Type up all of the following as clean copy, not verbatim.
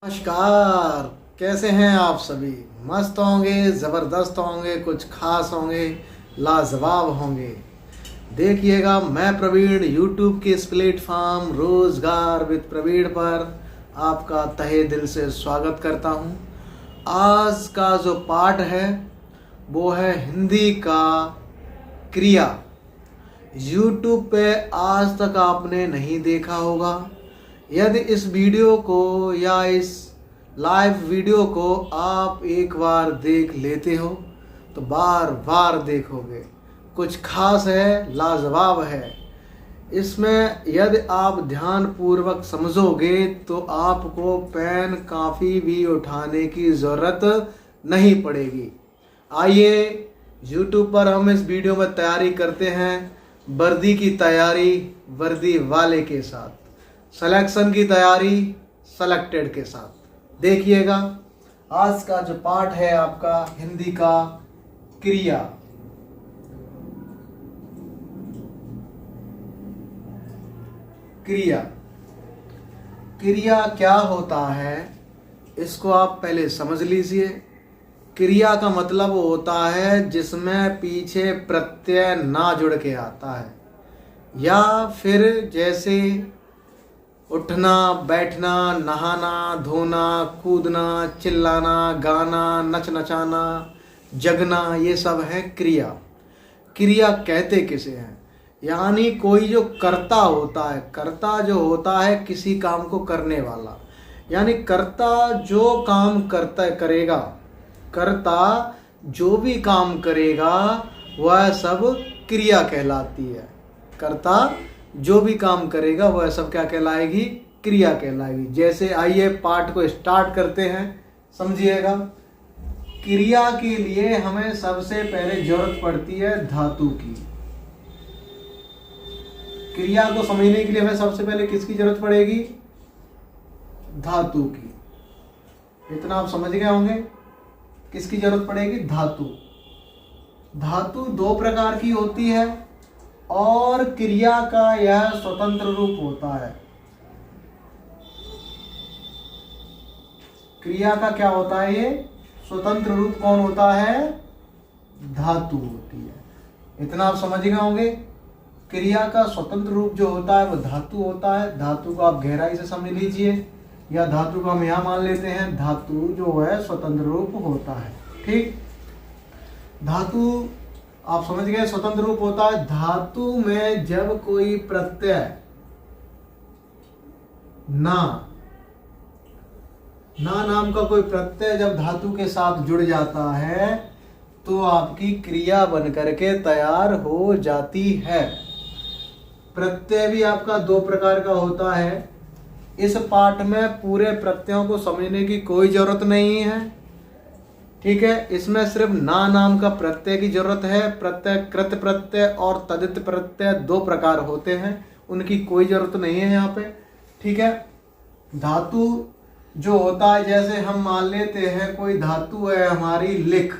नमस्कार। कैसे हैं आप सभी? मस्त होंगे, ज़बरदस्त होंगे, कुछ खास होंगे, लाजवाब होंगे। देखिएगा, मैं प्रवीण यूट्यूब के इस प्लेटफॉर्म रोज़गार विद प्रवीण पर आपका तहे दिल से स्वागत करता हूं। आज का जो पाठ है वो है हिंदी का क्रिया। यूट्यूब पे आज तक आपने नहीं देखा होगा। यदि इस वीडियो को या इस लाइव वीडियो को आप एक बार देख लेते हो तो बार बार देखोगे। कुछ खास है, लाजवाब है। इसमें यदि आप ध्यान पूर्वक समझोगे तो आपको पेन काफ़ी भी उठाने की ज़रूरत नहीं पड़ेगी। आइए, YouTube पर हम इस वीडियो में तैयारी करते हैं वर्दी की तैयारी वर्दी वाले के साथ, सिलेक्शन की तैयारी सेलेक्टेड के साथ। देखिएगा, आज का जो पाठ है आपका हिंदी का क्रिया। क्रिया क्रिया क्या होता है इसको आप पहले समझ लीजिए। क्रिया का मतलब होता है जिसमें पीछे प्रत्यय ना जुड़ के आता है, या फिर जैसे उठना, बैठना, नहाना, धोना, कूदना, चिल्लाना, गाना, नचनचाना, जगना, ये सब है क्रिया। क्रिया कहते किसे हैं? यानी कोई जो कर्ता होता है, कर्ता जो होता है किसी काम को करने वाला, यानी कर्ता जो काम करता करेगा, कर्ता जो भी काम करेगा वह सब क्रिया कहलाती है। कर्ता जो भी काम करेगा वह सब क्या कहलाएगी? क्रिया कहलाएगी। जैसे आइए पाठ को स्टार्ट करते हैं, समझिएगा। क्रिया के लिए हमें सबसे पहले जरूरत पड़ती है धातु की। क्रिया को समझने के लिए हमें सबसे पहले किसकी जरूरत पड़ेगी? धातु की। इतना आप समझ गए होंगे। किसकी जरूरत पड़ेगी? धातु। धातु दो प्रकार की होती है और क्रिया का यह स्वतंत्र रूप होता है। क्रिया का क्या होता है? ये स्वतंत्र रूप कौन होता है? धातु होती है। इतना आप समझ गए होंगे। क्रिया का स्वतंत्र रूप जो होता है वो धातु होता है। धातु को आप गहराई से समझ लीजिए, या धातु को हम यहाँ मान लेते हैं। धातु जो है स्वतंत्र रूप होता है। ठीक, धातु आप समझ गए स्वतंत्र रूप होता है। धातु में जब कोई प्रत्यय ना नाम का कोई प्रत्यय जब धातु के साथ जुड़ जाता है तो आपकी क्रिया बनकर के तैयार हो जाती है। प्रत्यय भी आपका दो प्रकार का होता है। इस पाठ में पूरे प्रत्ययों को समझने की कोई जरूरत नहीं है, ठीक है। इसमें सिर्फ नाम का प्रत्यय की जरूरत है। प्रत्यय, कृत प्रत्यय और तदित प्रत्यय दो प्रकार होते हैं, उनकी कोई जरूरत नहीं है यहाँ पे, ठीक है। धातु जो होता है, जैसे हम मान लेते हैं कोई धातु है हमारी लिख।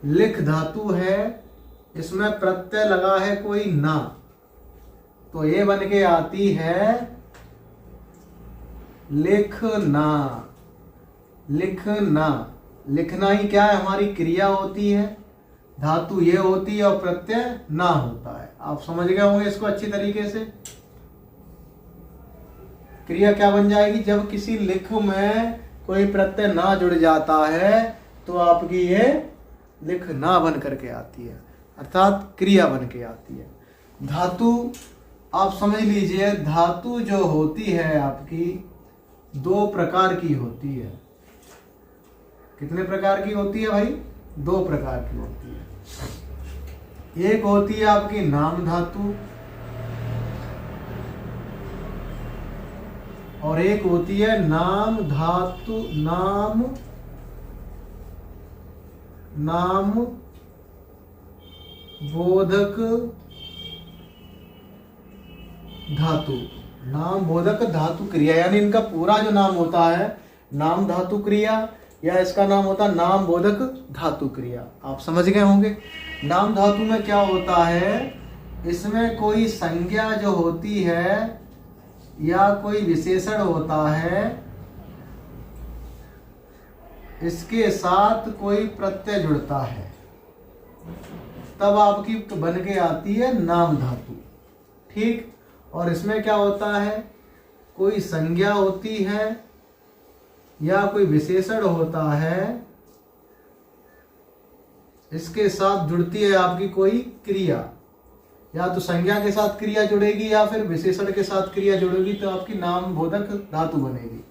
लिख धातु है, इसमें प्रत्यय लगा है कोई ना, तो ये बन के आती है लिखना। लिखना, लिखना ही क्या है? हमारी क्रिया होती है। धातु ये होती है और प्रत्यय ना होता है। आप समझ गए होंगे इसको अच्छी तरीके से। क्रिया क्या बन जाएगी? जब किसी लिख में कोई प्रत्यय ना जुड़ जाता है तो आपकी ये लिखना बन करके आती है, अर्थात क्रिया बन के आती है। धातु आप समझ लीजिए, धातु जो होती है आपकी दो प्रकार की होती है। कितने प्रकार की होती है भाई? दो प्रकार की होती है। एक होती है आपकी नाम धातु और एक होती है नाम धातु, नाम बोधक धातु। नाम बोधक धातु क्रिया, यानी इनका पूरा जो नाम होता है नाम धातु क्रिया, या इसका नाम होता है नाम बोधक धातु क्रिया। आप समझ गए होंगे। नाम धातु में क्या होता है? इसमें कोई संज्ञा जो होती है या कोई विशेषण होता है, इसके साथ कोई प्रत्यय जुड़ता है, तब आपकी बन के आती है नाम धातु। ठीक। और इसमें क्या होता है, कोई संज्ञा होती है या कोई विशेषण होता है, इसके साथ जुड़ती है आपकी कोई क्रिया, या तो संज्ञा के साथ क्रिया जुड़ेगी या फिर विशेषण के साथ क्रिया जुड़ेगी, तो आपकी नाम बोधक धातु बनेगी।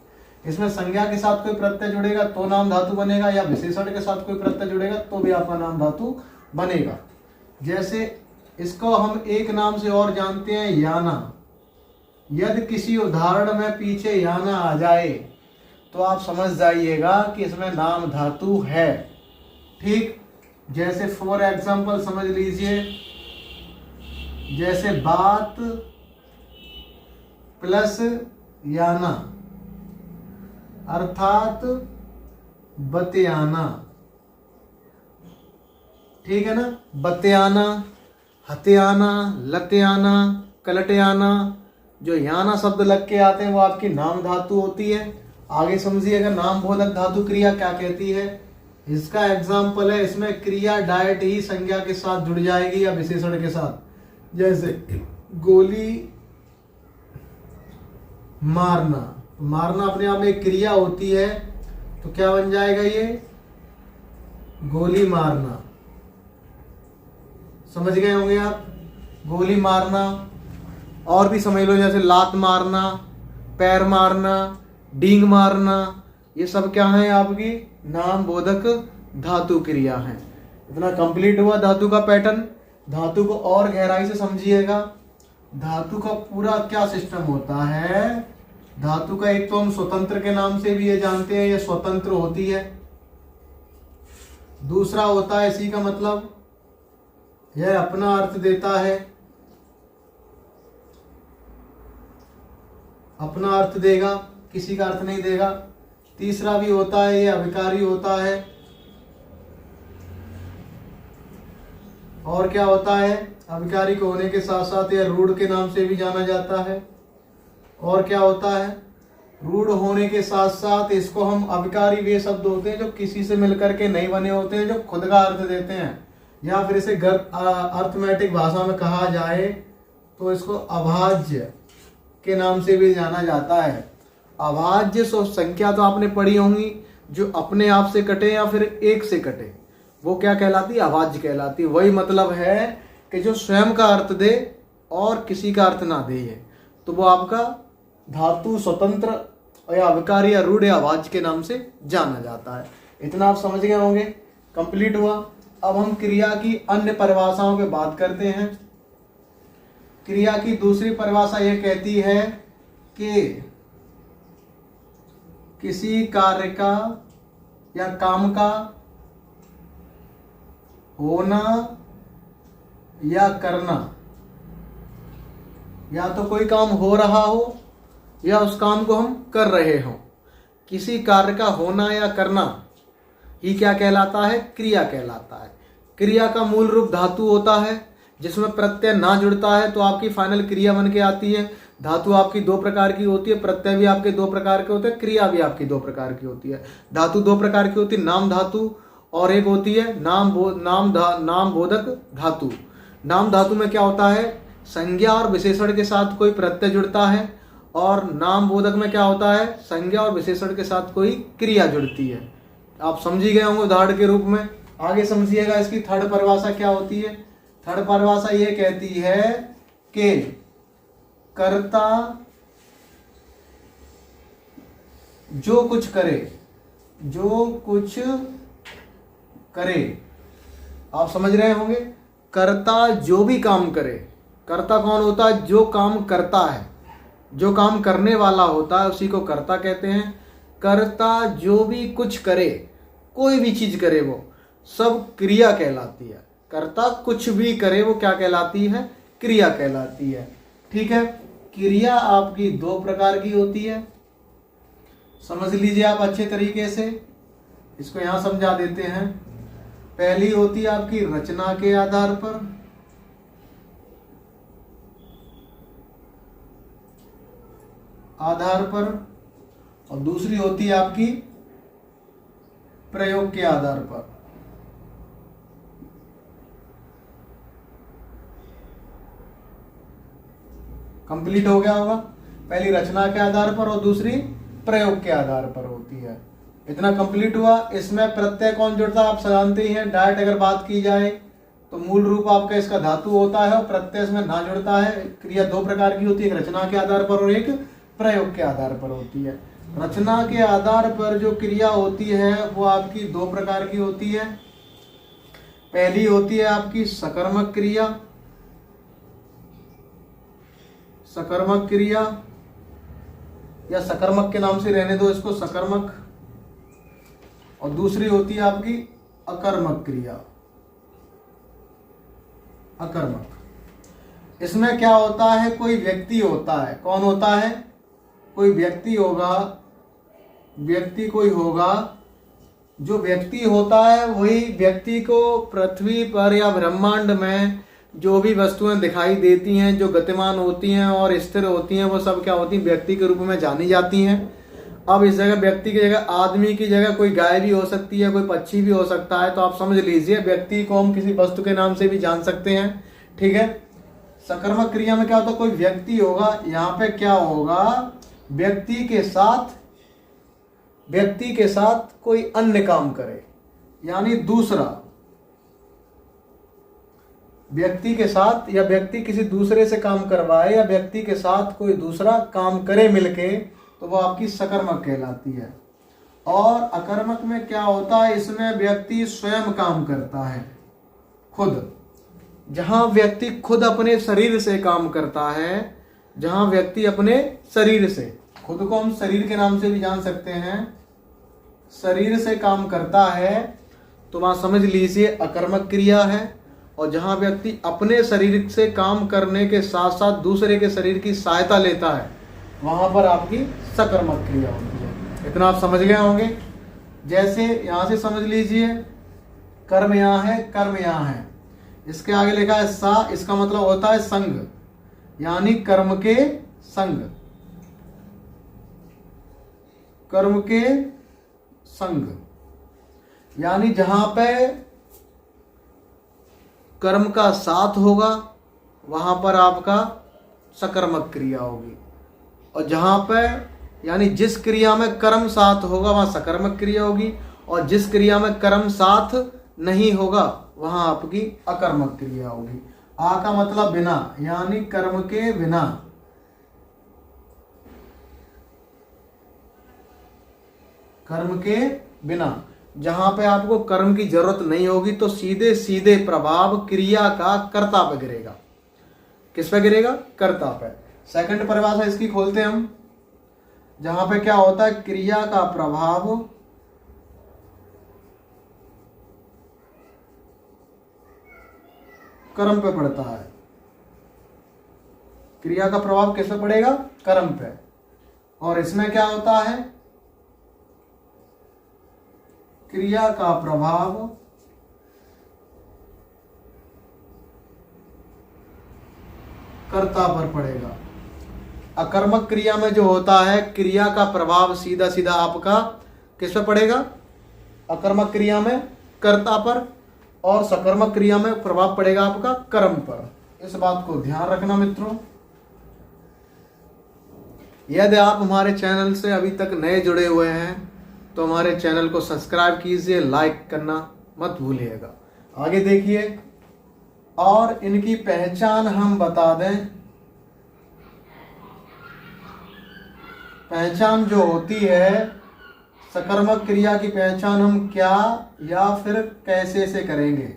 इसमें संज्ञा के साथ कोई प्रत्यय जुड़ेगा तो नाम धातु बनेगा, या विशेषण के साथ कोई प्रत्यय जुड़ेगा तो भी आपका नाम धातु बनेगा। जैसे इसको हम एक नाम से और जानते हैं, याना। यदि किसी उदाहरण में पीछे याना आ जाए तो आप समझ जाइएगा कि इसमें नाम धातु है। ठीक। जैसे फॉर एग्जाम्पल समझ लीजिए, जैसे बात प्लस याना अर्थात बतियाना। ठीक है ना। बतियाना, हत्याना, लत्याना, कलटियाना, जो याना शब्द लग के आते हैं वो आपकी नाम धातु होती है। आगे समझिएगा नाम बोधक धातु क्रिया क्या कहती है। इसका एग्जाम्पल है, इसमें क्रिया डायरेक्ट ही संज्ञा के साथ जुड़ जाएगी या विशेषण के साथ। जैसे गोली मारना, मारना अपने आप में एक क्रिया होती है, तो क्या बन जाएगा ये, गोली मारना। समझ गए होंगे आप, गोली मारना। और भी समझ लो, जैसे लात मारना, पैर मारना, डींग मारना, ये सब क्या है आपकी नाम बोधक धातु क्रिया है। इतना कंप्लीट हुआ धातु का पैटर्न। धातु को और गहराई से समझिएगा। धातु का पूरा क्या सिस्टम होता है। धातु का एक तो हम स्वतंत्र के नाम से भी ये जानते हैं, ये स्वतंत्र होती है। दूसरा होता है इसी का मतलब यह अपना अर्थ देता है, अपना अर्थ देगा, किसी का अर्थ नहीं देगा। तीसरा भी होता है ये अभिकारी होता है। और क्या होता है, अभिकारी को होने के साथ साथ यह रूढ़ के नाम से भी जाना जाता है। और क्या होता है, रूढ़ होने के साथ साथ इसको हम अभिकारी वे शब्द होते हैं जो किसी से मिलकर के नहीं बने होते हैं, जो खुद का अर्थ देते हैं, या फिर इसे अर्थमेटिक भाषा में कहा जाए तो इसको अभाज्य के नाम से भी जाना जाता है। अभाज्य संख्या तो आपने पढ़ी होंगी, जो अपने आप से कटे या फिर एक से कटे, वो क्या कहलाती है, अभाज्य कहलाती है। वही मतलब है कि जो स्वयं का अर्थ दे और किसी का अर्थ ना दे, तो वो आपका धातु स्वतंत्र या अभिकारी या रूढ़ या अभाज्य के नाम से जाना जाता है। इतना आप समझ गए होंगे। कंप्लीट हुआ। अब हम क्रिया की अन्य परिभाषाओं पे बात करते हैं। क्रिया की दूसरी परिभाषा यह कहती है कि किसी कार्य का या काम का होना या करना, या तो कोई काम हो रहा हो या उस काम को हम कर रहे हों, किसी कार्य का होना या करना ही क्या कहलाता है, क्रिया कहलाता है। क्रिया का मूल रूप धातु होता है, जिसमें प्रत्यय ना जुड़ता है तो आपकी फाइनल क्रिया बन के आती है। धातु आपकी दो प्रकार की होती है, प्रत्यय भी आपके दो प्रकार के होते हैं, क्रिया भी आपकी दो प्रकार की होती है। धातु दो प्रकार की होती है, नाम धातु और एक होती है नाम बोधक धातु। नाम धातु में क्या होता है, संज्ञा और विशेषण के साथ कोई प्रत्यय जुड़ता है, और नाम बोधक में क्या होता है, संज्ञा और विशेषण के साथ कोई क्रिया जुड़ती है। आप समझी गए होंगे उदाहरण के रूप में। आगे समझिएगा इसकी थर्ड परिभाषा क्या होती है। थर्ड परिभाषा ये कहती है कि कर्ता जो कुछ करे, जो कुछ करे, आप समझ रहे होंगे। कर्ता जो भी काम करे, कर्ता कौन होता है, जो काम करता है, जो काम करने वाला होता है उसी को कर्ता कहते हैं। कर्ता जो भी कुछ करे, कोई भी चीज करे, वो सब क्रिया कहलाती है। कर्ता कुछ भी करे वो क्या कहलाती है, क्रिया कहलाती है। ठीक है। क्रिया आपकी दो प्रकार की होती है, समझ लीजिए आप अच्छे तरीके से। इसको यहां समझा देते हैं। पहली होती है आपकी रचना के आधार पर, आधार पर, और दूसरी होती है आपकी प्रयोग के आधार पर। कंप्लीट हो गया होगा। पहली रचना के आधार पर और दूसरी प्रयोग के आधार पर होती है। इतना कंप्लीट हुआ। इसमें प्रत्यय कौन जुड़ता है आप जानते ही हैं। डायरेक्ट अगर बात की जाए तो मूल रूप आपका इसका धातु होता है और प्रत्यय इसमें ना जुड़ता है। क्रिया दो प्रकार की होती है, एक रचना के आधार पर और एक प्रयोग के आधार पर होती है। रचना के आधार पर जो क्रिया होती है वो आपकी दो प्रकार की होती है। पहली होती है आपकी सकर्मक क्रिया, सकर्मक क्रिया या सकर्मक के नाम से रहने दो इसको, सकर्मक। और दूसरी होती है आपकी अकर्मक क्रिया, अकर्मक। इसमें क्या होता है, कोई व्यक्ति होता है। कौन होता है, कोई व्यक्ति होगा, व्यक्ति कोई होगा। जो व्यक्ति होता है वही व्यक्ति को पृथ्वी पर या ब्रह्मांड में जो भी वस्तुएं दिखाई देती हैं, जो गतिमान होती हैं और स्थिर होती हैं, वो सब क्या होती हैं, व्यक्ति के रूप में जानी जाती हैं। अब इस जगह व्यक्ति की जगह आदमी की जगह कोई गाय भी हो सकती है, कोई पक्षी भी हो सकता है। तो आप समझ लीजिए व्यक्ति को हम किसी वस्तु के नाम से भी जान सकते हैं। ठीक है। सकर्मक क्रिया में क्या होता है, कोई व्यक्ति होगा। यहाँ पे क्या होगा, व्यक्ति के साथ कोई अन्य काम करे, यानी दूसरा व्यक्ति के साथ, या व्यक्ति किसी दूसरे से काम करवाए, या व्यक्ति के साथ कोई दूसरा काम करे मिलके, तो वो आपकी सकर्मक कहलाती है। और अकर्मक में क्या होता है, इसमें व्यक्ति स्वयं काम करता है, खुद। जहां व्यक्ति खुद अपने शरीर से काम करता है, जहां व्यक्ति अपने शरीर से, खुद को हम शरीर के नाम से भी जान सकते हैं, शरीर से काम करता है, तो वहां समझ लीजिए अकर्मक क्रिया है। और जहां व्यक्ति अपने शरीर से काम करने के साथ साथ दूसरे के शरीर की सहायता लेता है, वहां पर आपकी सकर्मक क्रिया होती है। इतना आप समझ गए होंगे। जैसे यहां से समझ लीजिए, कर्म यहाँ है, कर्म यहाँ है, इसके आगे लिखा है सा, इसका मतलब होता है संग, यानी कर्म के संग, कर्म के संग। यानी जहां पे कर्म का साथ होगा वहां पर आपका सकर्मक क्रिया होगी। और जहां पे, यानी जिस क्रिया में कर्म साथ होगा वहां सकर्मक क्रिया होगी, और जिस क्रिया में कर्म साथ नहीं होगा वहां आपकी अकर्मक क्रिया होगी। आ का मतलब बिना, यानी कर्म के बिना। कर्म के बिना, जहां पे आपको कर्म की जरूरत नहीं होगी तो सीधे सीधे प्रभाव क्रिया का कर्ता पे गिरेगा। किस पे गिरेगा, कर्ता पे। सेकंड परिभाषा इसकी खोलते हैं हम, जहां पे क्या होता है, क्रिया का प्रभाव कर्म पे पड़ता है। क्रिया का प्रभाव किस पे पड़ेगा, कर्म पे। और इसमें क्या होता है, क्रिया का प्रभाव कर्ता पर पड़ेगा। अकर्मक क्रिया में जो होता है, क्रिया का प्रभाव सीधा सीधा आपका किस पे पड़ेगा, अकर्मक क्रिया में कर्ता पर, और सकर्मक क्रिया में प्रभाव पड़ेगा आपका कर्म पर। इस बात को ध्यान रखना मित्रों। यदि आप हमारे चैनल से अभी तक नए जुड़े हुए हैं तो हमारे चैनल को सब्सक्राइब कीजिए, लाइक करना मत भूलिएगा। आगे देखिए, और इनकी पहचान हम बता दें। पहचान जो होती है, सकर्मक क्रिया की पहचान हम क्या या फिर कैसे से करेंगे।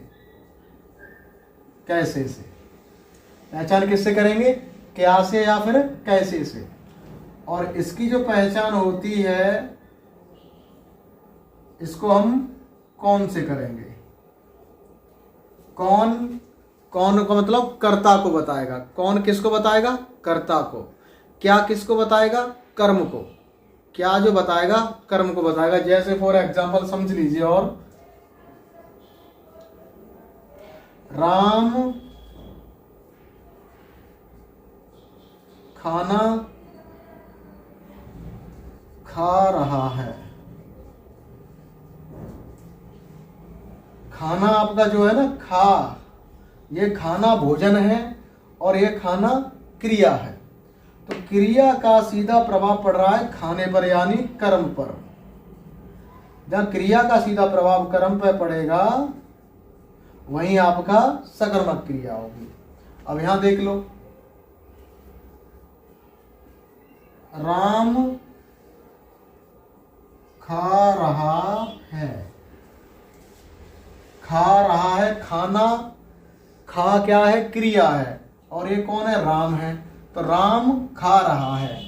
कैसे से पहचान किससे करेंगे, क्या से या फिर कैसे से। और इसकी जो पहचान होती है, इसको हम कौन से करेंगे। कौन, कौन को मतलब कर्ता को बताएगा। कौन किसको बताएगा, कर्ता को। क्या किसको बताएगा, कर्म को। क्या जो बताएगा, कर्म को बताएगा। जैसे फॉर एग्जांपल समझ लीजिए, और राम खाना खा रहा है। खाना आपका जो है ना, खा, ये खाना भोजन है और ये खाना क्रिया है। तो क्रिया का सीधा प्रभाव पड़ रहा है खाने पर, यानी कर्म पर। जहां क्रिया का सीधा प्रभाव कर्म पर पड़ेगा वहीं आपका सकर्मक क्रिया होगी। अब यहां देख लो, राम खा रहा है। खा रहा है, खाना, खा क्या है, क्रिया है, और ये कौन है, राम है। तो राम खा रहा है।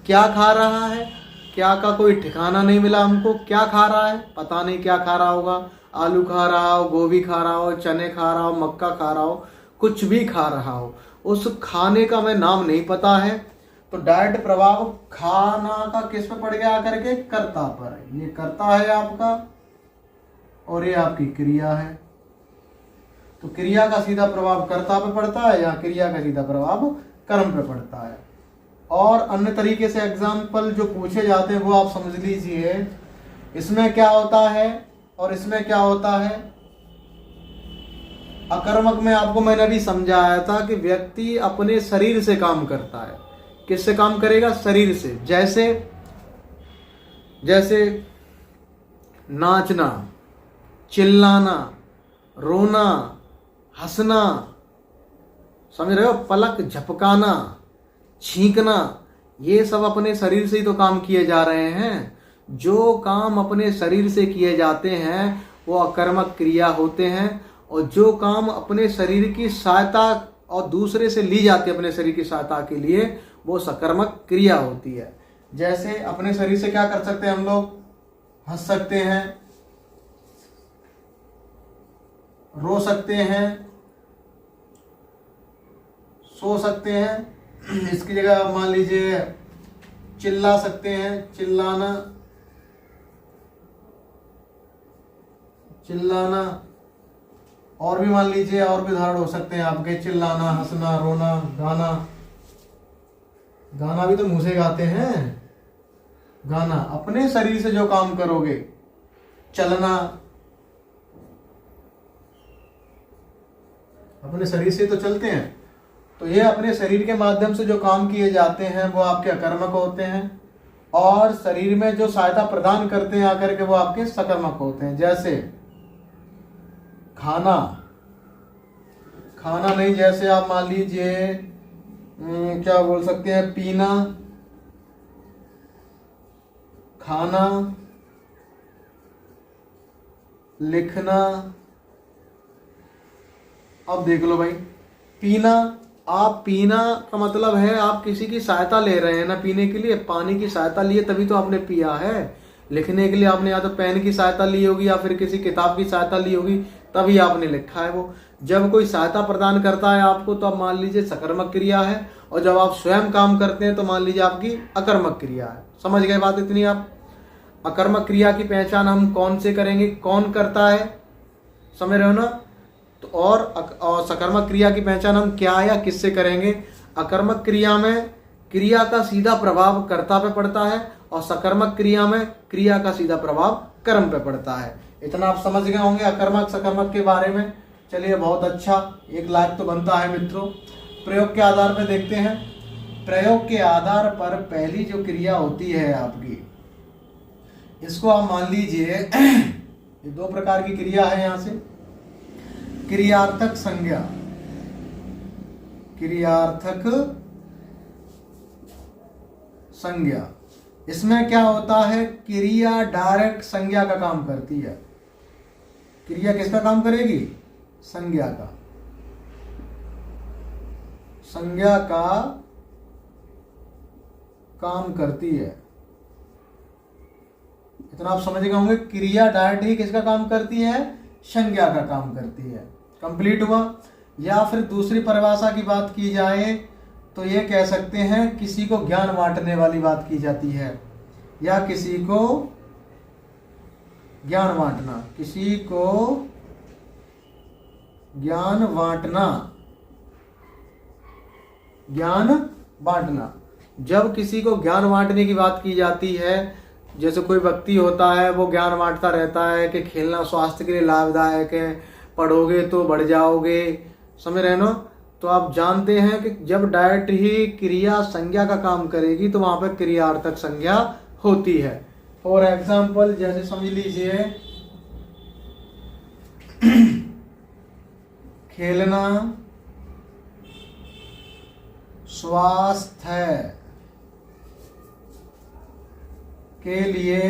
क्या खा रहा है, क्या का कोई ठिकाना नहीं मिला हमको। क्या खा रहा है, पता नहीं क्या खा रहा होगा। आलू खा रहा हो, गोभी खा रहा हो, चने खा रहा हो, मक्का खा रहा हो, कुछ भी खा रहा हो, उस खाने का मैं नाम नहीं पता है। तो डायरेक्ट प्रभाव खाना का किस पे पड़ गया आकर के, कर्ता पर। ये कर्ता है आपका और ये आपकी क्रिया है। तो क्रिया का सीधा प्रभाव कर्ता पे पड़ता है या क्रिया का सीधा प्रभाव कर्म पे पड़ता है। और अन्य तरीके से एग्जाम्पल जो पूछे जाते हैं वो आप समझ लीजिए। इसमें क्या होता है और इसमें क्या होता है। अकर्मक में आपको मैंने अभी समझाया था कि व्यक्ति अपने शरीर से काम करता है। किससे काम करेगा, शरीर से। जैसे नाचना, चिल्लाना, रोना, हंसना, समझ रहे हो, पलक झपकाना, छींकना, ये सब अपने शरीर से ही तो काम किए जा रहे हैं। जो काम अपने शरीर से किए जाते हैं वो अकर्मक क्रिया होते हैं, और जो काम अपने शरीर की सहायता और दूसरे से ली जाती है अपने शरीर की सहायता के लिए, वो सकर्मक क्रिया होती है। जैसे अपने शरीर से क्या कर सकते हैं हम लोग, हंस सकते हैं, रो सकते हैं, सो सकते हैं। इसकी जगह मान लीजिए चिल्ला सकते हैं, चिल्लाना, और भी मान लीजिए और भी उदाहरण हो सकते हैं आपके, चिल्लाना, हंसना, रोना, गाना भी तो मुंह से गाते हैं। गाना अपने शरीर से जो काम करोगे, चलना अपने शरीर से तो चलते हैं। तो ये अपने शरीर के माध्यम से जो काम किए जाते हैं वो आपके अकर्मक होते हैं, और शरीर में जो सहायता प्रदान करते हैं आकर के वो आपके सकर्मक होते हैं। जैसे खाना नहीं, जैसे आप मान लीजिए क्या बोल सकते हैं, पीना, खाना, लिखना। अब देख लो भाई, पीना का मतलब है आप किसी की सहायता ले रहे हैं ना पीने के लिए, पानी की सहायता लिए तभी तो आपने पिया है। लिखने के लिए आपने या तो पेन की सहायता ली होगी या फिर किसी किताब की सहायता ली होगी, तभी आपने लिखा है वो। जब कोई सहायता प्रदान करता है आपको तो आप मान लीजिए सकर्मक क्रिया है, और जब आप स्वयं काम करते हैं तो मान लीजिए आपकी अकर्मक क्रिया है। समझ गए बात इतनी आप। अकर्मक क्रिया की पहचान हम कौन से करेंगे, कौन करता है, समझ रहे हो ना। तो और सकर्मक क्रिया की पहचान हम क्या या किससे करेंगे। अकर्मक क्रिया में क्रिया का सीधा प्रभाव कर्ता पे पड़ता है, और सकर्मक क्रिया में क्रिया का सीधा प्रभाव कर्म पे पड़ता है। इतना आप समझ गए होंगे अकर्मक सकर्मक के बारे में। चलिए बहुत अच्छा, 1 लाख तो बनता है मित्रों। प्रयोग के आधार पर देखते हैं। प्रयोग के आधार पर पहली जो क्रिया होती है आपकी, इसको आप मान लीजिए ये 2 प्रकार की क्रिया है। यहां से क्रियार्थक संज्ञा, क्रियार्थक संज्ञा। इसमें क्या होता है, क्रिया डायरेक्ट संज्ञा का काम करती है। क्रिया किसका काम करेगी, संज्ञा का। संज्ञा का काम करती है। इतना आप समझ गए होंगे। क्रिया डायरेक्ट ही किसका काम करती है, संज्ञा का काम करती है। कंप्लीट हुआ। या फिर दूसरी परिभाषा की बात की जाए तो ये कह सकते हैं किसी को ज्ञान बांटने वाली बात की जाती है, या किसी को ज्ञान बांटना, किसी को ज्ञान बांटना, ज्ञान बांटना। जब किसी को ज्ञान बांटने की बात की जाती है, जैसे कोई व्यक्ति होता है वो ज्ञान बांटता रहता है कि खेलना स्वास्थ्य के लिए लाभदायक है, पढ़ोगे तो बढ़ जाओगे, समझ रहे ना। तो आप जानते हैं कि जब डायट ही क्रिया संज्ञा का काम करेगी तो वहां पर क्रियार्थक संज्ञा होती है। फॉर एग्जाम्पल जैसे समझ लीजिए खेलना स्वास्थ्य के लिए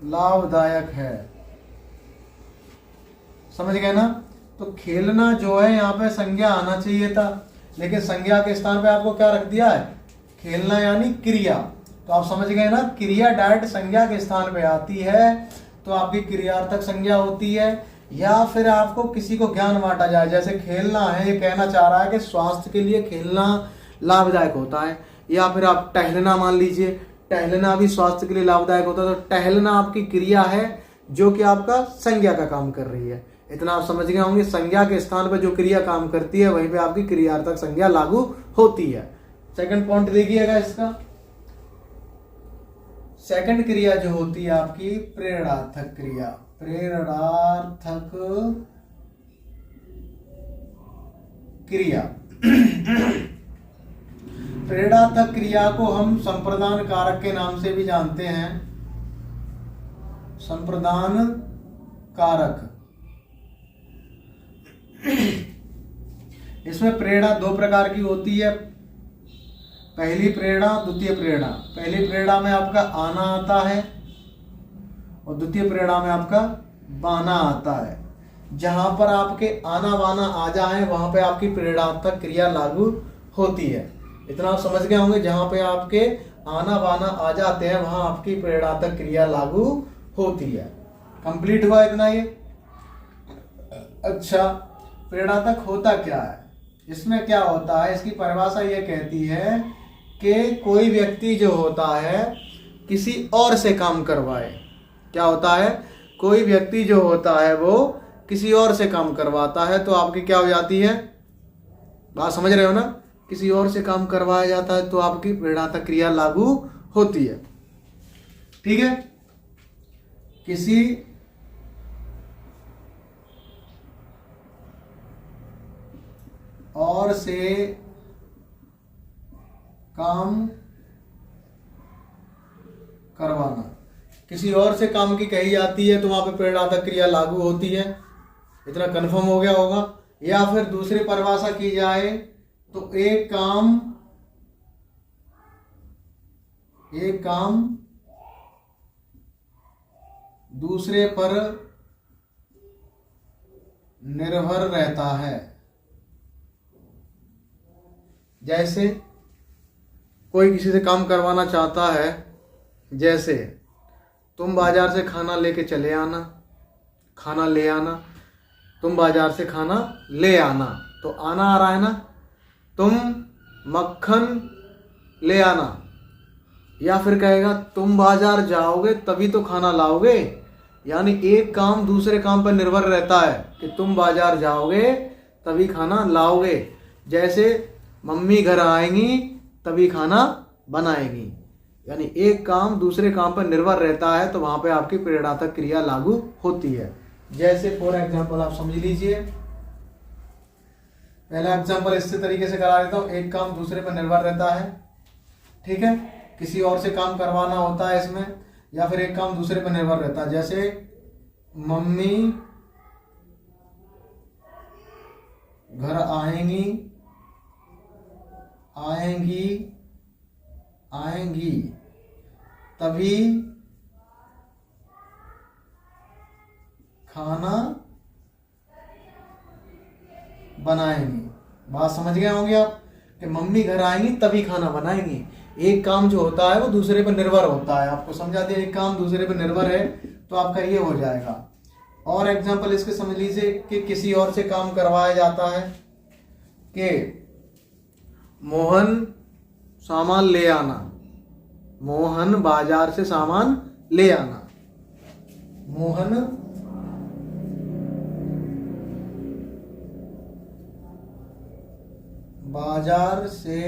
लाभदायक है, समझ गए ना। तो खेलना जो है यहाँ पे संज्ञा आना चाहिए था, लेकिन संज्ञा के स्थान पे आपको क्या रख दिया है, खेलना यानी क्रिया। तो आप समझ गए ना, क्रिया डायरेक्ट संज्ञा के स्थान पे आती है तो आपकी क्रियार्थक संज्ञा होती है। या फिर आपको किसी को ज्ञान बांटा जाए, जैसे खेलना है, ये कहना चाह रहा है कि स्वास्थ्य के लिए खेलना लाभदायक होता है। या फिर आप टहलना मान लीजिए, टहलना भी स्वास्थ्य के लिए लाभदायक होता है। तो टहलना आपकी क्रिया है जो कि आपका संज्ञा का काम कर रही है। इतना आप समझ गए होंगे, संज्ञा के स्थान पर जो क्रिया काम करती है वहीं पे आपकी क्रियार्थक संज्ञा लागू होती है। सेकंड पॉइंट देखिएगा इसका। सेकंड क्रिया जो होती है आपकी प्रेरणार्थक क्रिया, प्रेरणार्थक क्रिया। प्रेरणार्थक क्रिया को हम संप्रदान कारक के नाम से भी जानते हैं। संप्रदान कारक, इसमें प्रेरणा दो प्रकार की होती है, पहली प्रेरणा, द्वितीय प्रेरणा। पहली प्रेरणा में आपका आना आता है और द्वितीय प्रेरणा में आपका बाना आता है। जहां पर आपके आना बाना आ जाए वहां पे आपकी प्रेरणात्मक क्रिया लागू होती है। इतना आप समझ गए होंगे, जहां पे आपके आना बाना आ जाते हैं वहां आपकी प्रेरणात्मक क्रिया लागू होती है। कंप्लीट हुआ इतना ये। अच्छा, प्रेरणात्मक होता क्या है, इसमें क्या होता है, इसकी परिभाषा ये कहती है कि कोई व्यक्ति जो होता है किसी और से काम करवाए। क्या होता है, कोई व्यक्ति जो होता है वो किसी और से काम करवाता है, तो आपकी क्या हो जाती है, बात समझ रहे हो ना, किसी और से काम करवाया जाता है तो आपकी प्रेरणात्मक क्रिया लागू होती है। ठीक है, किसी और से काम करवाना, किसी और से काम की कही जाती है तो वहां पे प्रेरणात्मक क्रिया लागू होती है। इतना कंफर्म हो गया होगा। या फिर दूसरी परिभाषा की जाए तो एक काम दूसरे पर निर्भर रहता है। जैसे कोई किसी से काम करवाना चाहता है, जैसे तुम बाजार से खाना लेके चले आना, खाना ले आना, तुम बाजार से खाना ले आना, तो आना आ रहा है ना, तुम मक्खन ले आना। या फिर कहेगा तुम बाजार जाओगे तभी तो खाना लाओगे, यानी एक काम दूसरे काम पर निर्भर रहता है कि तुम बाजार जाओगे तभी खाना लाओगे। जैसे मम्मी घर आएंगी तभी खाना बनाएगी, यानी एक काम दूसरे काम पर निर्भर रहता है तो वहां पे आपकी प्रेरणात्मक क्रिया लागू होती है। जैसे फॉर एग्जांपल आप समझ लीजिए, पहला एग्जांपल इस तरीके से करा देता हूं, एक काम दूसरे पर निर्भर रहता है, ठीक है, किसी और से काम करवाना होता है इसमें, या फिर एक काम दूसरे पर निर्भर रहता है। जैसे मम्मी घर आएंगी तभी खाना बनाएंगी। बात समझ गए होंगे आप कि मम्मी घर आएंगी तभी खाना बनाएंगी। एक काम जो होता है वो दूसरे पर निर्भर होता है, आपको समझा दिया, एक काम दूसरे पर निर्भर है तो आपका ये हो जाएगा। और एग्जांपल इसके समझ लीजिए कि किसी और से काम करवाया जाता है कि मोहन सामान ले आना, मोहन बाजार से सामान ले आना, मोहन बाजार से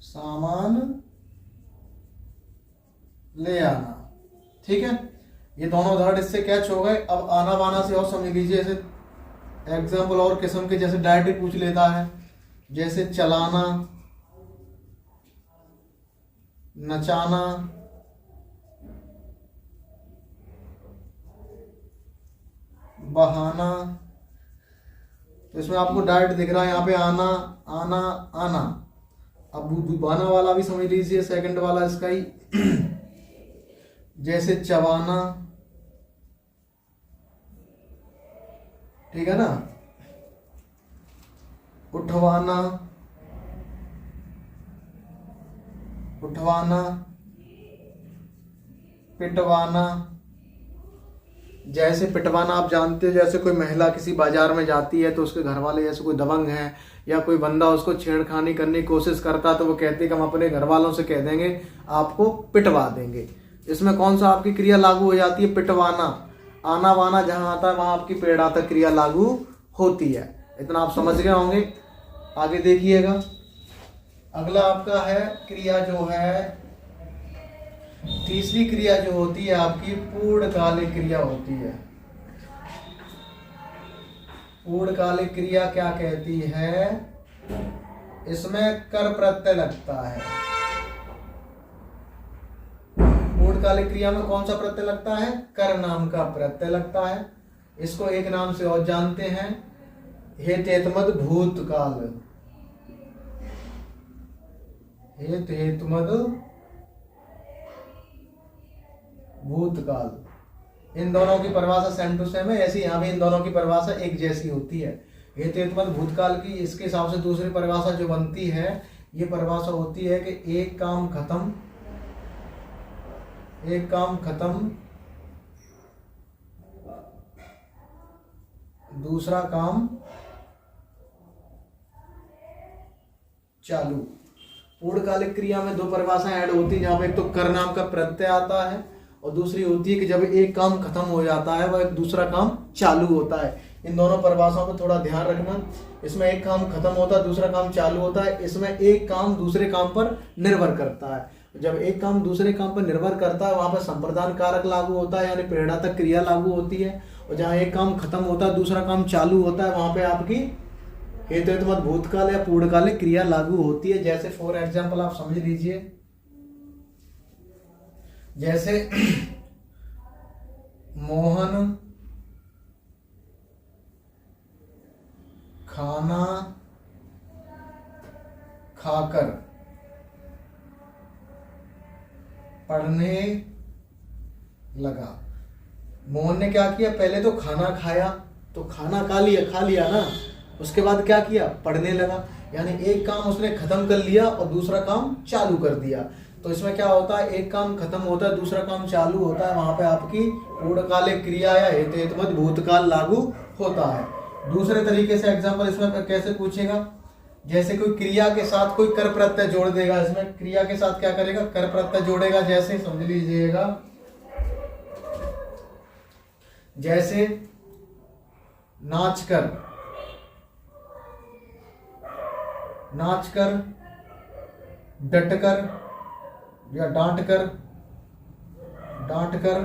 सामान ले आना। ठीक है, ये दोनों उदाहरण इससे कैच हो गए। अब आना बाना से और समझ लीजिए, जैसे एग्जाम्पल और किस्म के, जैसे डायरेक्ट पूछ लेता है, जैसे चलाना, नचाना, बहाना। तो इसमें आपको डायरेक्ट दिख रहा है यहाँ पे आना, आना, आना। अब बहाना वाला भी समझ लीजिए, सेकंड वाला इसका ही जैसे चबाना, ठीक है ना, उठवाना, उठवाना, पिटवाना। जैसे पिटवाना आप जानते हो, जैसे कोई महिला किसी बाजार में जाती है तो उसके घर वाले जैसे कोई दबंग है या कोई बंदा उसको छेड़खानी करने की कोशिश करता है तो वो कहते हैं कि हम अपने घर वालों से कह देंगे आपको पिटवा देंगे। इसमें कौन सा आपकी क्रिया लागू हो जाती है? पिटवाना। आना वाना जहां आता है वहां आपकी पेड़ा तक क्रिया लागू होती है। इतना आप समझ गए होंगे। आगे देखिएगा, अगला आपका है क्रिया जो है, तीसरी क्रिया जो होती है आपकी पूर्णकालिक क्रिया होती है। पूर्णकालिक क्रिया क्या कहती है? इसमें कर प्रत्यय लगता है। पूर्णकालिक क्रिया में कौन सा प्रत्यय लगता है? कर नाम का प्रत्यय लगता है। इसको एक नाम से और जानते हैं, हेतुमद भूतकाल। हेतुमद भूतकाल। इन दोनों की परिभाषा सेम टू सेम है, ऐसी यहाँ भी इन दोनों की परिभाषा एक जैसी होती है। हेतुमद भूतकाल की इसके हिसाब से दूसरी परिभाषा जो बनती है, ये परिभाषा होती है कि एक काम खत्म, एक काम खत्म, दूसरा काम चालू। पूर्णकालिक क्रिया में दो परिभाषाएं ऐड होती है, जहां पे एक तो कर नाम का प्रत्यय आता है और दूसरी होती है कि जब एक काम खत्म हो जाता है वह दूसरा काम चालू होता है। इन दोनों परिभाषाओं पर थोड़ा ध्यान रखना। इसमें एक काम खत्म होता है, दूसरा काम चालू होता है। इसमें एक काम दूसरे काम पर निर्भर करता है। जब एक काम दूसरे काम पर निर्भर करता है वहां पर संप्रदान कारक लागू होता है, यानी प्रेरणा तक क्रिया लागू होती है। और जहां एक काम खत्म होता है दूसरा काम चालू होता है, वहां पे आपकी हेतुमद भूतकाल या पूर्णकालिक क्रिया लागू होती है। जैसे फॉर एग्जाम्पल आप समझ लीजिए, जैसे मोहन खाना खाकर पढ़ने लगा। मोहन ने क्या किया? पहले तो खाना खाया, तो खाना खा लिया ना, उसके बाद क्या किया? पढ़ने लगा। यानी एक काम उसने खत्म कर लिया और दूसरा काम चालू कर दिया। तो इसमें क्या होता है? एक काम खत्म होता है, दूसरा काम चालू होता है, वहां पे आपकी पूर्णकालिक क्रिया या हेतुमद भूतकाल लागू होता है। दूसरे तरीके से एग्जांपल इसमें कैसे पूछेगा? जैसे कोई क्रिया के साथ कोई कर प्रत्यय जोड़ देगा। इसमें क्रिया के साथ क्या करेगा? कर प्रत्यय जोड़ेगा। जैसे समझ लीजिएगा, जैसे नाचकर, नाचकर, डटकर या डांटकर, डांटकर,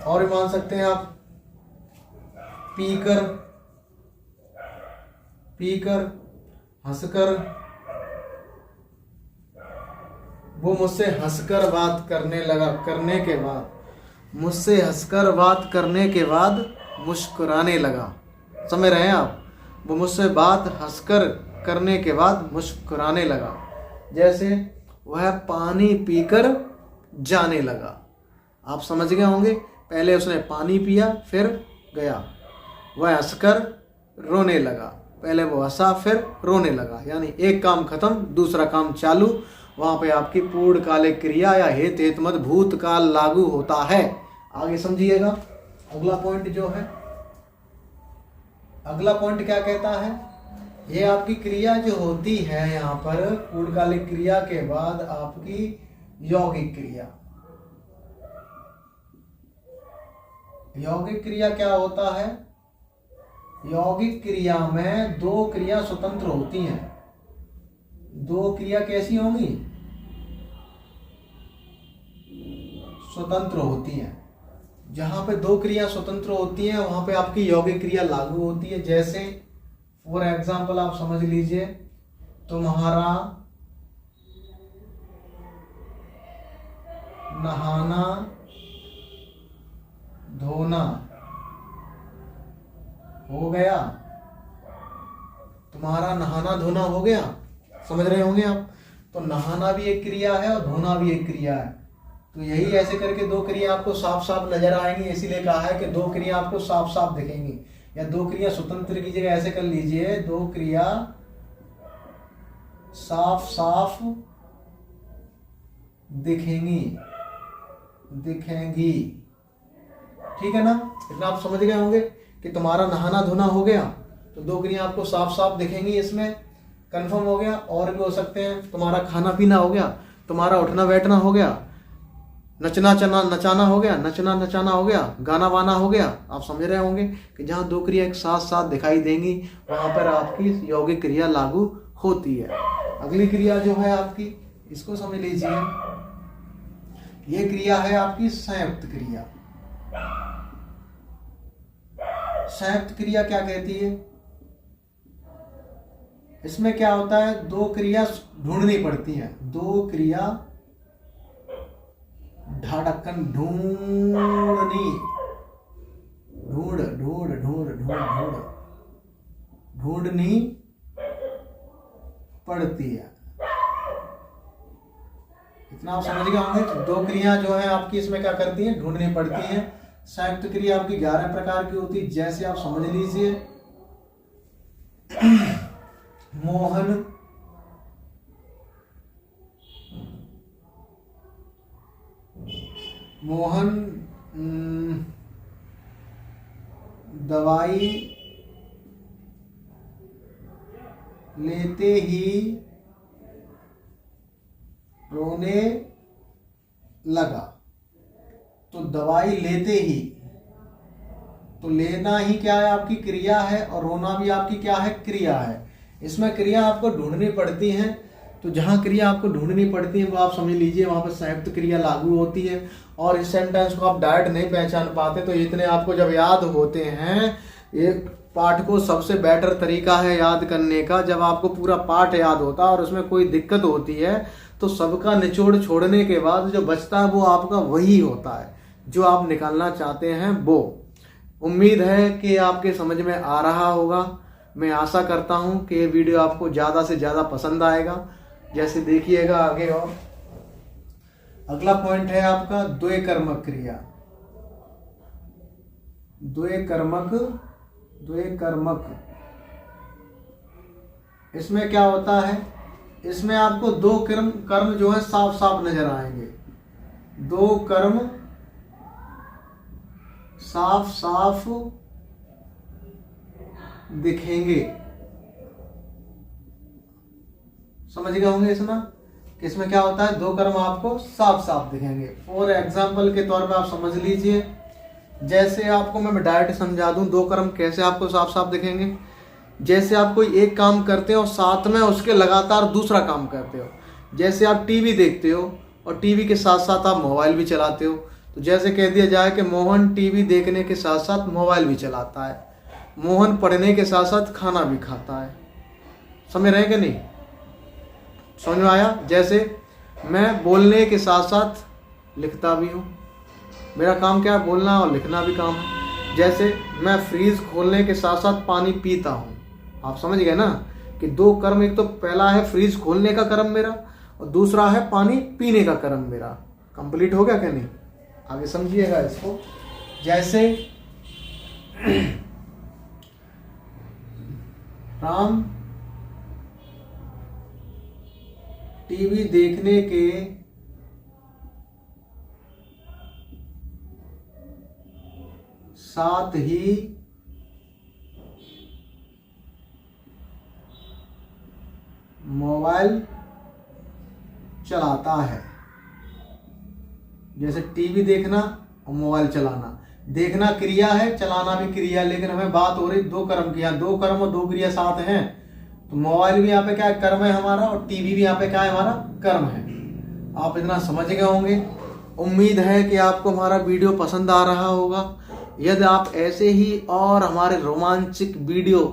और भी मान सकते हैं आप पीकर, पीकर, हंसकर। वो मुझसे हंसकर बात करने लगा, करने के बाद, मुझसे हंसकर बात करने के बाद मुस्कुराने लगा। समझ रहे हैं आप? वो मुझसे बात हंसकर करने के बाद मुस्कुराने लगा। जैसे वह पानी पीकर जाने लगा। आप समझ गए होंगे, पहले उसने पानी पिया फिर गया। वह हंसकर रोने लगा, पहले वो हंसा फिर रोने लगा। यानी एक काम खत्म दूसरा काम चालू। वहां पे आपकी पूर्णकालिक क्रिया या हेतुमद भूतकाल लागू होता है। आगे समझिएगा। अगला पॉइंट जो है, अगला पॉइंट क्या कहता है? ये आपकी क्रिया जो होती है यहाँ पर पूर्णकालिक क्रिया के बाद आपकी यौगिक क्रिया। यौगिक क्रिया क्या होता है? यौगिक क्रिया में दो क्रिया स्वतंत्र होती हैं। दो क्रिया कैसी होंगी? स्वतंत्र होती हैं। जहां पे दो क्रिया स्वतंत्र होती हैं वहां पे आपकी यौगिक क्रिया लागू होती है। जैसे फॉर एग्जाम्पल आप समझ लीजिए, तुम्हारा नहाना धोना हो गया। तुम्हारा नहाना धोना हो गया, समझ रहे होंगे आप। तो नहाना भी एक क्रिया है और धोना भी एक क्रिया है। तो यही ऐसे करके दो क्रिया आपको साफ साफ नजर आएंगी, इसीलिए कहा है कि दो क्रिया आपको साफ साफ दिखेंगी। या दो क्रिया स्वतंत्र की जगह ऐसे कर लीजिए, दो क्रिया साफ साफ दिखेंगी। ठीक है ना? इतना आप समझ गए होंगे कि तुम्हारा नहाना धोना हो गया तो दो क्रिया आपको साफ साफ दिखेंगी, इसमें कंफर्म हो गया। और भी हो सकते हैं, तुम्हारा खाना पीना हो गया, तुम्हारा उठना बैठना हो गया, नचाना हो गया, नचना नचाना हो गया, गाना वाना हो गया। आप समझ रहे होंगे कि जहाँ दो क्रिया एक साथ साथ दिखाई देंगी वहां पर आपकी यौगिक क्रिया लागू होती है। अगली क्रिया जो है आपकी, इसको समझ लीजिए, ये क्रिया है आपकी संयुक्त क्रिया। संयुक्त क्रिया क्या कहती है? इसमें क्या होता है, दो क्रिया ढूंढनी पड़ती हैं। दो क्रिया ढाढक्कन ढूंढनी, ढूंढनी पड़ती है। इतना आप समझ गए होंगे। तो दो क्रिया जो है आपकी इसमें क्या करती हैं, ढूंढनी पड़ती हैं। संयुक्त क्रिया आपकी 11 प्रकार की होती है। जैसे आप समझ लीजिए, मोहन दवाई लेते ही रोने लगा। तो दवाई लेते ही, तो लेना ही क्या है आपकी क्रिया है, और रोना भी आपकी क्या है, क्रिया है। इसमें क्रिया आपको ढूंढनी पड़ती है। तो जहां क्रिया आपको ढूंढनी पड़ती है वो आप समझ लीजिए वहां पर संयुक्त क्रिया लागू होती है। और इस सेंटेंस को आप डायरेक्ट नहीं पहचान पाते तो इतने आपको जब याद होते हैं, ये पाठ को सबसे बेटर तरीका है याद करने का, जब आपको पूरा पाठ याद होता है और उसमें कोई दिक्कत होती है तो सबका निचोड़ छोड़ने के बाद जो बचता है वो आपका वही होता है जो आप निकालना चाहते हैं वो। उम्मीद है कि आपके समझ में आ रहा होगा। मैं आशा करता हूं कि ये वीडियो आपको ज़्यादा से ज़्यादा पसंद आएगा। जैसे देखिएगा आगे, और अगला पॉइंट है आपका द्वयकर्मक क्रिया। द्वयकर्मक इसमें क्या होता है, इसमें आपको दो कर्म जो है साफ साफ नजर आएंगे। दो कर्म साफ साफ दिखेंगे। समझ गए होंगे इसमें कि इसमें क्या होता है, दो कर्म आपको साफ साफ दिखेंगे। फॉर एग्जाम्पल के तौर पे आप समझ लीजिए, जैसे आपको मैं डायरेक्ट समझा दूं दो कर्म कैसे आपको साफ साफ दिखेंगे। जैसे आप कोई एक काम करते हो और साथ में उसके लगातार दूसरा काम करते हो। जैसे आप टीवी देखते हो और टीवी के साथ साथ आप मोबाइल भी चलाते हो। तो जैसे कह दिया जाए कि मोहन टीवी देखने के साथ साथ मोबाइल भी चलाता है, मोहन पढ़ने के साथ साथ खाना भी खाता है। समझ रहे हैं कि नहीं? समझ में आया? जैसे मैं बोलने के साथ साथ लिखता भी हूँ, मेरा काम क्या है, बोलना और लिखना भी काम है। जैसे मैं फ्रीज खोलने के साथ साथ पानी पीता हूँ। आप समझ गए ना कि दो कर्म, एक तो पहला है फ्रीज खोलने का कर्म मेरा और दूसरा है पानी पीने का कर्म मेरा। कंप्लीट हो गया क्या? नहीं, आगे समझिएगा इसको। जैसे राम टीवी देखने के साथ ही मोबाइल चलाता है। जैसे टीवी देखना और मोबाइल चलाना, देखना क्रिया है, चलाना भी क्रिया, लेकिन हमें बात हो रही दो कर्म की। यहाँ दो कर्म और दो क्रिया साथ हैं, तो मोबाइल भी यहाँ पे क्या है, कर्म है हमारा, और टीवी भी यहाँ पे क्या है, हमारा कर्म है। आप इतना समझ गए होंगे। उम्मीद है कि आपको हमारा वीडियो पसंद आ रहा होगा। यदि आप ऐसे ही और हमारे रोमांचक वीडियो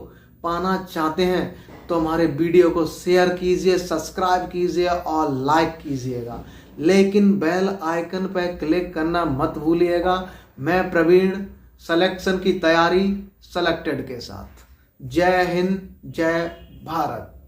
पाना चाहते हैं तो हमारे वीडियो को शेयर कीजिए, सब्सक्राइब कीजिए और लाइक कीजिएगा, लेकिन बेल आइकन पर क्लिक करना मत भूलिएगा। मैं प्रवीण सिलेक्शन की तैयारी सेलेक्टेड के साथ। जय हिंद, जय भारत।